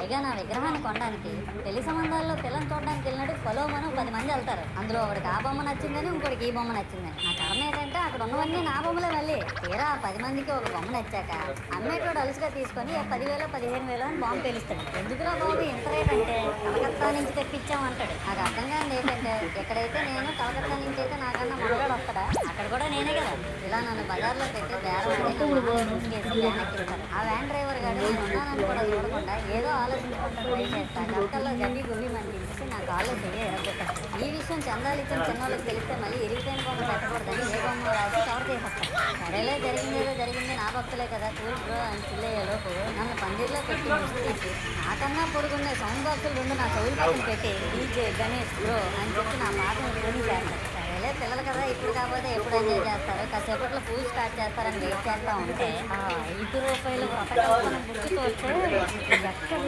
పైగా నా విగ్రహాన్ని కొనడానికి పెళ్లి సంబంధాల్లో పిల్లలు చూడడానికి వెళ్ళినట్టు పొలో మనం 10 మంది వెళ్తారు. అందులో ఒకడికి ఆ బొమ్మ నచ్చిందని, ఇంకోటికి ఈ బొమ్మ నచ్చిందని. నా కర్మ ఏంటంటే అక్కడ ఉన్నవన్నీ నా బొమ్మలే. మళ్ళీ తీరా 10 మందికి ఒక బొమ్మ నచ్చాక అమ్మేటోడు అలుసుగా తీసుకొని 10,000 15,000 అని బాంబు పేలుస్తాడు. ఎందుకురా బాబు ఇంత రేట్ అంటే కలకత్తా నుంచి తెప్పించామంటాడు. నాకు అర్థం కాదు ఏంటంటే ఎక్కడైతే నేను కలకత్తా నుంచి అయితే నాకన్నా మనగాడు వస్తాడా, అక్కడ కూడా నేనే కదా. ఇలా నన్ను బజార్లో పెట్టి బేరం మూసుకేసి వ్యాన్ ఎక్కిస్తారు. ఆ వ్యాన్ డ్రైవర్ గారు నేను ఉన్నానని కూడా చూడకుండా ఏదో ఆలోచించుకుంటూ ట్రై చేస్తా. గంటల్లో గడ్డి గుండి మంటించి నా కాళ్ళు చెయ్యి ఎరగొట్టాను. ఈ విషయం చందాలు ఇచ్చిన చిన్నోళ్ళకి తెలిస్తే మళ్ళీ ఇరిగిపోయిన బొమ్మ పెట్టకూడదని ఏ బొమ్మ రాసి కవర్ చేసేస్తాను. సరేలే జరిగిందేదో జరిగింది, నా భక్తులే కదా కూల్ బ్రో అని చిల్లయ్యేలోపు నన్ను పందిర్లో పెట్టి ముసుకేసి నాకన్నా పొడుగుండే సౌండ్ బాక్సులు 2 నా చెవులు పక్కన పెట్టి డీజే గణేష్ బ్రో అని చెప్పి నా పాటను రిలీజ్ చేస్తారు. సరేలే పిల్లలు కదా ఇప్పుడు కాకపోతే ఎప్పుడు ఎంజాయ్ చేస్తారు, కాసేపట్లో పూజ స్టార్ట్ చేస్తారని వెయిట్ చేస్తా ఉంటే 5 రూపాయలు వ్రత కల్పన గుర్తుకొస్తే ఎక్కడ